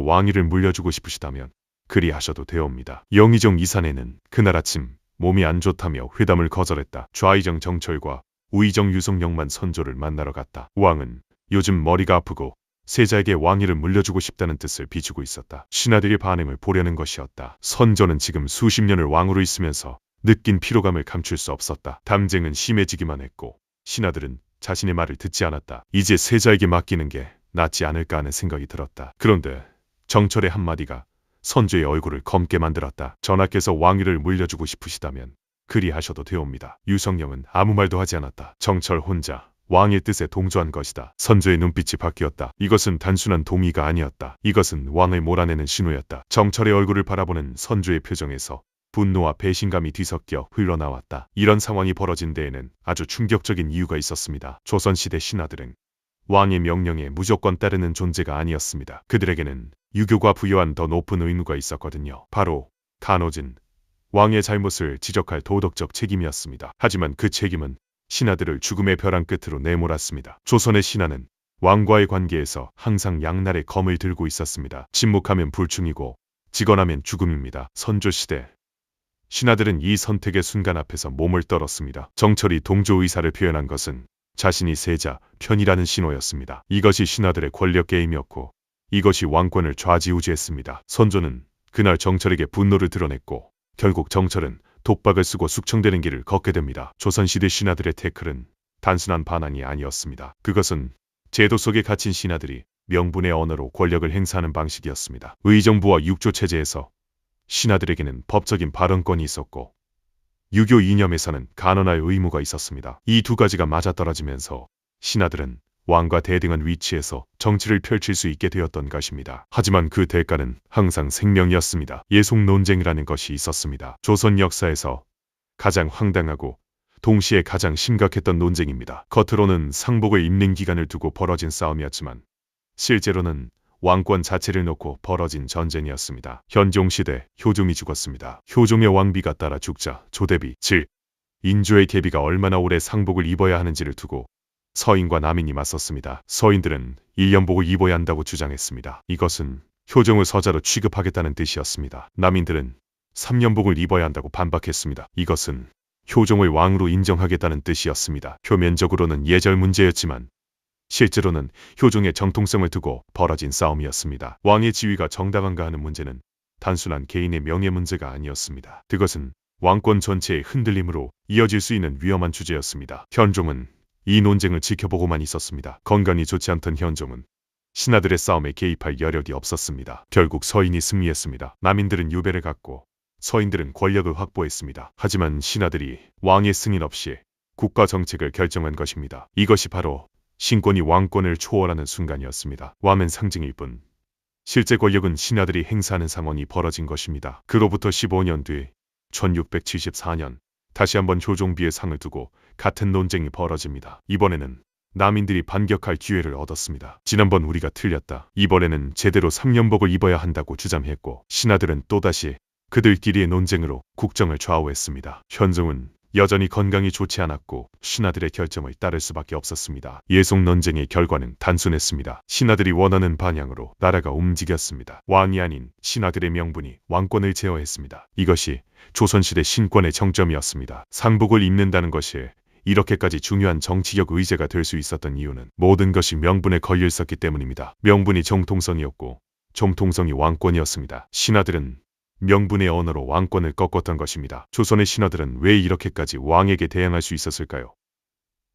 왕위를 물려주고 싶으시다면 그리하셔도 되옵니다. 영의정 이산해는 그날 아침 몸이 안 좋다며 회담을 거절했다. 좌의정 정철과 우의정 유성룡만 선조를 만나러 갔다. 왕은 요즘 머리가 아프고 세자에게 왕위를 물려주고 싶다는 뜻을 비추고 있었다. 신하들의 반응을 보려는 것이었다. 선조는 지금 수십 년을 왕으로 있으면서 느낀 피로감을 감출 수 없었다. 담쟁은 심해지기만 했고 신하들은 자신의 말을 듣지 않았다. 이제 세자에게 맡기는 게 낫지 않을까 하는 생각이 들었다. 그런데 정철의 한마디가 선조의 얼굴을 검게 만들었다. 전하께서 왕위를 물려주고 싶으시다면 그리하셔도 되옵니다. 유성룡은 아무 말도 하지 않았다. 정철 혼자 왕의 뜻에 동조한 것이다. 선조의 눈빛이 바뀌었다. 이것은 단순한 동의가 아니었다. 이것은 왕을 몰아내는 신호였다. 정철의 얼굴을 바라보는 선조의 표정에서 분노와 배신감이 뒤섞여 흘러나왔다. 이런 상황이 벌어진 데에는 아주 충격적인 이유가 있었습니다. 조선시대 신하들은 왕의 명령에 무조건 따르는 존재가 아니었습니다. 그들에게는 유교가 부여한 더 높은 의무가 있었거든요. 바로 간호진, 왕의 잘못을 지적할 도덕적 책임이었습니다. 하지만 그 책임은 신하들을 죽음의 벼랑 끝으로 내몰았습니다. 조선의 신하는 왕과의 관계에서 항상 양날의 검을 들고 있었습니다. 침묵하면 불충이고 직언하면 죽음입니다. 선조시대 신하들은 이 선택의 순간 앞에서 몸을 떨었습니다. 정철이 동조 의사를 표현한 것은 자신이 세자 편이라는 신호였습니다. 이것이 신하들의 권력 게임이었고 이것이 왕권을 좌지우지했습니다. 선조는 그날 정철에게 분노를 드러냈고 결국 정철은 독박을 쓰고 숙청되는 길을 걷게 됩니다. 조선시대 신하들의 태클은 단순한 반항이 아니었습니다. 그것은 제도 속에 갇힌 신하들이 명분의 언어로 권력을 행사하는 방식이었습니다. 의정부와 육조체제에서 신하들에게는 법적인 발언권이 있었고 유교 이념에서는 간언할 의무가 있었습니다. 이 두 가지가 맞아떨어지면서 신하들은 왕과 대등한 위치에서 정치를 펼칠 수 있게 되었던 것입니다. 하지만 그 대가는 항상 생명이었습니다. 예속 논쟁이라는 것이 있었습니다. 조선 역사에서 가장 황당하고 동시에 가장 심각했던 논쟁입니다. 겉으로는 상복을 입는 기간을 두고 벌어진 싸움이었지만 실제로는 왕권 자체를 놓고 벌어진 전쟁이었습니다. 현종시대 효종이 죽었습니다. 효종의 왕비가 따라 죽자 조대비, 즉 인조의 계비가 얼마나 오래 상복을 입어야 하는지를 두고 서인과 남인이 맞섰습니다. 서인들은 1년복을 입어야 한다고 주장했습니다. 이것은 효종을 서자로 취급하겠다는 뜻이었습니다. 남인들은 3년복을 입어야 한다고 반박했습니다. 이것은 효종을 왕으로 인정하겠다는 뜻이었습니다. 표면적으로는 예절 문제였지만 실제로는 효종의 정통성을 두고 벌어진 싸움이었습니다. 왕의 지위가 정당한가 하는 문제는 단순한 개인의 명예 문제가 아니었습니다. 그것은 왕권 전체의 흔들림으로 이어질 수 있는 위험한 주제였습니다. 현종은 이 논쟁을 지켜보고만 있었습니다. 건강이 좋지 않던 현종은 신하들의 싸움에 개입할 여력이 없었습니다. 결국 서인이 승리했습니다. 남인들은 유배를 갖고 서인들은 권력을 확보했습니다. 하지만 신하들이 왕의 승인 없이 국가 정책을 결정한 것입니다. 이것이 바로 신권이 왕권을 초월하는 순간이었습니다. 왕은 상징일 뿐 실제 권력은 신하들이 행사하는 상황이 벌어진 것입니다. 그로부터 15년 뒤 1674년 다시 한번 효종비의 상을 두고 같은 논쟁이 벌어집니다. 이번에는 남인들이 반격할 기회를 얻었습니다. 지난번 우리가 틀렸다. 이번에는 제대로 3년복을 입어야 한다고 주장했고 신하들은 또다시 그들끼리의 논쟁으로 국정을 좌우했습니다. 현종은 여전히 건강이 좋지 않았고 신하들의 결정을 따를 수밖에 없었습니다. 예속 논쟁의 결과는 단순했습니다. 신하들이 원하는 방향으로 나라가 움직였습니다. 왕이 아닌 신하들의 명분이 왕권을 제어했습니다. 이것이 조선시대 신권의 정점이었습니다. 상복을 입는다는 것이 이렇게까지 중요한 정치적 의제가 될 수 있었던 이유는 모든 것이 명분에 걸려 있었기 때문입니다. 명분이 정통성이었고 정통성이 왕권이었습니다. 신하들은 명분의 언어로 왕권을 꺾었던 것입니다. 조선의 신하들은 왜 이렇게까지 왕에게 대항할 수 있었을까요?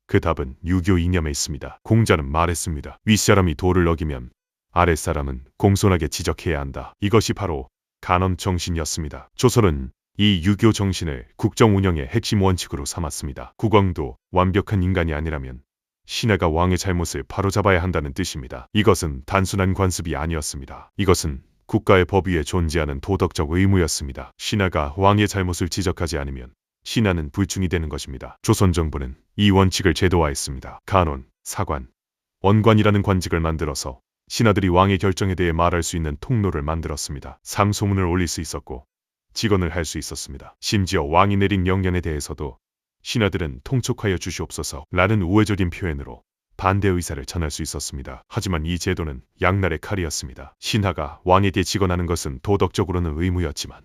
그 답은 유교 이념에 있습니다. 공자는 말했습니다. 윗사람이 도를 어기면 아랫사람은 공손하게 지적해야 한다. 이것이 바로 간언 정신이었습니다. 조선은 이 유교 정신을 국정 운영의 핵심 원칙으로 삼았습니다. 국왕도 완벽한 인간이 아니라면 신하가 왕의 잘못을 바로잡아야 한다는 뜻입니다. 이것은 단순한 관습이 아니었습니다. 이것은 국가의 법 위에 존재하는 도덕적 의무였습니다. 신하가 왕의 잘못을 지적하지 않으면 신하는 불충이 되는 것입니다. 조선 정부는 이 원칙을 제도화했습니다. 간원, 사관, 원관이라는 관직을 만들어서 신하들이 왕의 결정에 대해 말할 수 있는 통로를 만들었습니다. 상소문을 올릴 수 있었고 직언을 할 수 있었습니다. 심지어 왕이 내린 명령에 대해서도 신하들은 통촉하여 주시옵소서 라는 우회적인 표현으로 반대 의사를 전할 수 있었습니다. 하지만 이 제도는 양날의 칼이었습니다. 신하가 왕에게 직언하는 것은 도덕적으로는 의무였지만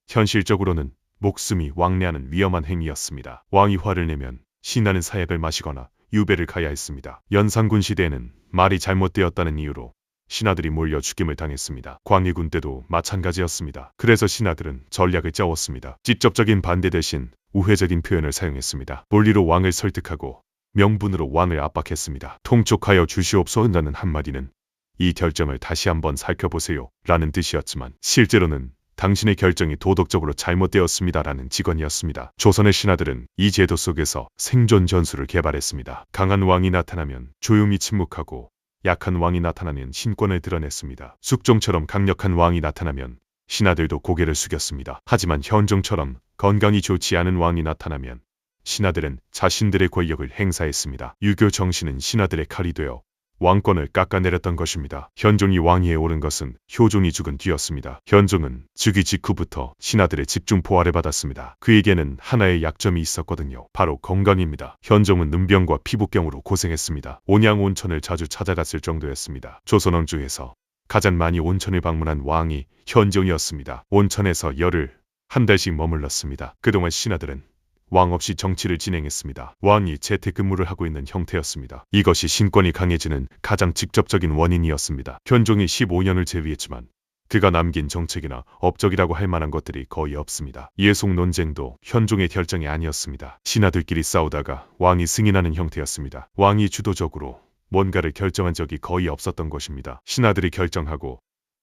현실적으로는 목숨이 왕래하는 위험한 행위였습니다. 왕이 화를 내면 신하는 사약을 마시거나 유배를 가야 했습니다. 연산군 시대에는 말이 잘못되었다는 이유로 신하들이 몰려 죽임을 당했습니다. 광해군 때도 마찬가지였습니다. 그래서 신하들은 전략을 짜왔습니다. 직접적인 반대 대신 우회적인 표현을 사용했습니다. 논리로 왕을 설득하고 명분으로 왕을 압박했습니다. 통촉하여 주시옵소서라는 한마디는 이 결정을 다시 한번 살펴보세요 라는 뜻이었지만 실제로는 당신의 결정이 도덕적으로 잘못되었습니다라는 직언이었습니다. 조선의 신하들은 이 제도 속에서 생존 전술을 개발했습니다. 강한 왕이 나타나면 조용히 침묵하고 약한 왕이 나타나면 신권을 드러냈습니다. 숙종처럼 강력한 왕이 나타나면 신하들도 고개를 숙였습니다. 하지만 현종처럼 건강이 좋지 않은 왕이 나타나면 신하들은 자신들의 권력을 행사했습니다. 유교 정신은 신하들의 칼이 되어 왕권을 깎아내렸던 것입니다. 현종이 왕위에 오른 것은 효종이 죽은 뒤였습니다. 현종은 즉위 직후부터 신하들의 집중 포화를 받았습니다. 그에게는 하나의 약점이 있었거든요. 바로 건강입니다. 현종은 눈병과 피부병으로 고생했습니다. 온양 온천을 자주 찾아갔을 정도였습니다. 조선왕 중에서 가장 많이 온천을 방문한 왕이 현종이었습니다. 온천에서 열흘, 한 달씩 머물렀습니다. 그동안 신하들은 왕 없이 정치를 진행했습니다. 왕이 재택근무를 하고 있는 형태였습니다. 이것이 신권이 강해지는 가장 직접적인 원인이었습니다. 현종이 15년을 재위했지만 그가 남긴 정책이나 업적이라고 할 만한 것들이 거의 없습니다. 예속 논쟁도 현종의 결정이 아니었습니다. 신하들끼리 싸우다가 왕이 승인하는 형태였습니다. 왕이 주도적으로 뭔가를 결정한 적이 거의 없었던 것입니다. 신하들이 결정하고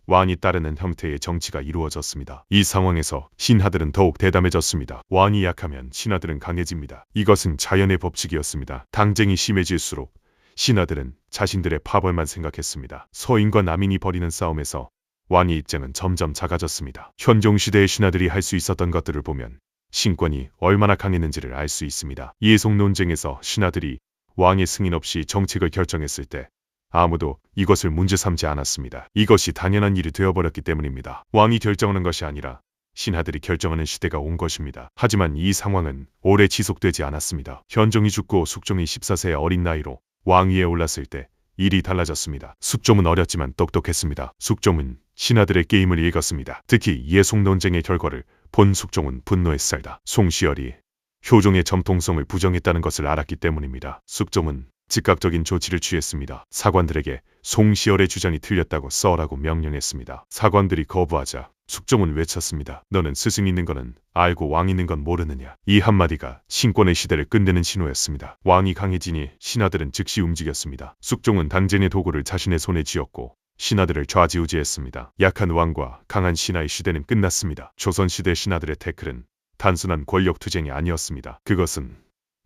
왕이 따르는 형태의 정치가 이루어졌습니다. 이 상황에서 신하들은 더욱 대담해졌습니다. 왕이 약하면 신하들은 강해집니다. 이것은 자연의 법칙이었습니다. 당쟁이 심해질수록 신하들은 자신들의 파벌만 생각했습니다. 서인과 남인이 벌이는 싸움에서 왕의 입장은 점점 작아졌습니다. 현종시대의 신하들이 할 수 있었던 것들을 보면 신권이 얼마나 강했는지를 알 수 있습니다. 예속 논쟁에서 신하들이 왕의 승인 없이 정책을 결정했을 때 아무도 이것을 문제 삼지 않았습니다. 이것이 당연한 일이 되어버렸기 때문입니다. 왕이 결정하는 것이 아니라 신하들이 결정하는 시대가 온 것입니다. 하지만 이 상황은 오래 지속되지 않았습니다. 현종이 죽고 숙종이 14세의 어린 나이로 왕위에 올랐을 때 일이 달라졌습니다. 숙종은 어렸지만 똑똑했습니다. 숙종은 신하들의 게임을 읽었습니다. 특히 예속 논쟁의 결과를 본 숙종은 분노했습니다. 송시열이 효종의 정통성을 부정했다는 것을 알았기 때문입니다. 숙종은 즉각적인 조치를 취했습니다. 사관들에게 송시열의 주장이 틀렸다고 써라고 명령했습니다. 사관들이 거부하자 숙종은 외쳤습니다. 너는 스승 있는 거는 알고 왕 있는 건 모르느냐. 이 한마디가 신권의 시대를 끝내는 신호였습니다. 왕이 강해지니 신하들은 즉시 움직였습니다. 숙종은 당쟁의 도구를 자신의 손에 쥐었고 신하들을 좌지우지했습니다. 약한 왕과 강한 신하의 시대는 끝났습니다. 조선시대 신하들의 태클은 단순한 권력투쟁이 아니었습니다. 그것은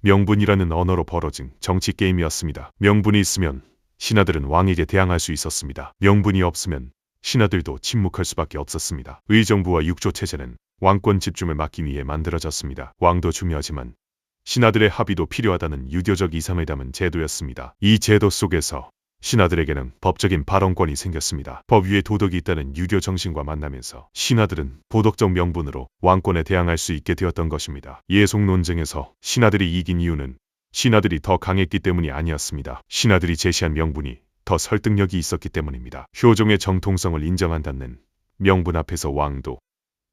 명분이라는 언어로 벌어진 정치 게임이었습니다. 명분이 있으면 신하들은 왕에게 대항할 수 있었습니다. 명분이 없으면 신하들도 침묵할 수밖에 없었습니다. 의정부와 육조체제는 왕권 집중을 막기 위해 만들어졌습니다. 왕도 중요하지만 신하들의 합의도 필요하다는 유교적 이상을 담은 제도였습니다. 이 제도 속에서 신하들에게는 법적인 발언권이 생겼습니다. 법 위에 도덕이 있다는 유교 정신과 만나면서 신하들은 도덕적 명분으로 왕권에 대항할 수 있게 되었던 것입니다. 예속 논쟁에서 신하들이 이긴 이유는 신하들이 더 강했기 때문이 아니었습니다. 신하들이 제시한 명분이 더 설득력이 있었기 때문입니다. 효종의 정통성을 인정한다는 명분 앞에서 왕도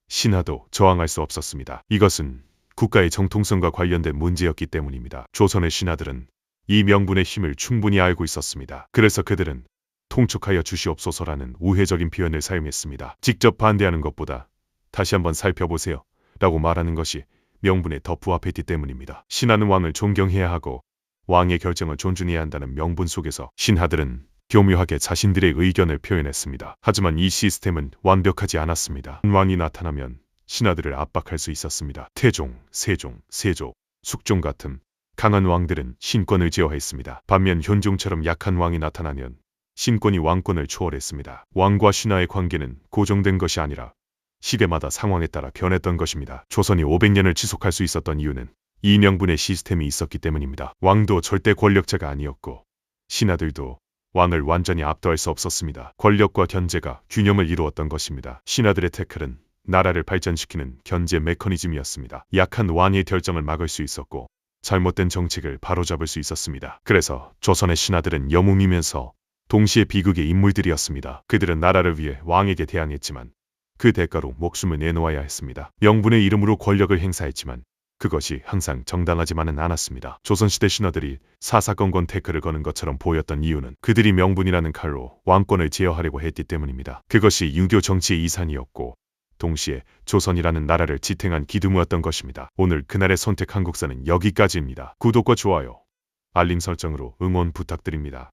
신하도 저항할 수 없었습니다. 이것은 국가의 정통성과 관련된 문제였기 때문입니다. 조선의 신하들은 이 명분의 힘을 충분히 알고 있었습니다. 그래서 그들은 통촉하여 주시옵소서라는 우회적인 표현을 사용했습니다. 직접 반대하는 것보다 다시 한번 살펴보세요 라고 말하는 것이 명분에 더 부합했기 때문입니다. 신하는 왕을 존경해야 하고 왕의 결정을 존중해야 한다는 명분 속에서 신하들은 교묘하게 자신들의 의견을 표현했습니다. 하지만 이 시스템은 완벽하지 않았습니다. 왕이 나타나면 신하들을 압박할 수 있었습니다. 태종, 세종, 세조, 숙종 같은 강한 왕들은 신권을 제어했습니다. 반면 현종처럼 약한 왕이 나타나면 신권이 왕권을 초월했습니다. 왕과 신하의 관계는 고정된 것이 아니라 시대마다 상황에 따라 변했던 것입니다. 조선이 500년을 지속할 수 있었던 이유는 이 명분의 시스템이 있었기 때문입니다. 왕도 절대 권력자가 아니었고 신하들도 왕을 완전히 압도할 수 없었습니다. 권력과 견제가 균형을 이루었던 것입니다. 신하들의 태클은 나라를 발전시키는 견제 메커니즘이었습니다. 약한 왕의 결정을 막을 수 있었고 잘못된 정책을 바로잡을 수 있었습니다. 그래서 조선의 신하들은 영웅이면서 동시에 비극의 인물들이었습니다. 그들은 나라를 위해 왕에게 대항했지만 그 대가로 목숨을 내놓아야 했습니다. 명분의 이름으로 권력을 행사했지만 그것이 항상 정당하지만은 않았습니다. 조선시대 신하들이 사사건건 태클을 거는 것처럼 보였던 이유는 그들이 명분이라는 칼로 왕권을 제어하려고 했기 때문입니다. 그것이 유교 정치의 이산이었고 동시에 조선이라는 나라를 지탱한 기둥이었던 것입니다. 오늘 그날의 선택 한국사는 여기까지입니다. 구독과 좋아요, 알림 설정으로 응원 부탁드립니다.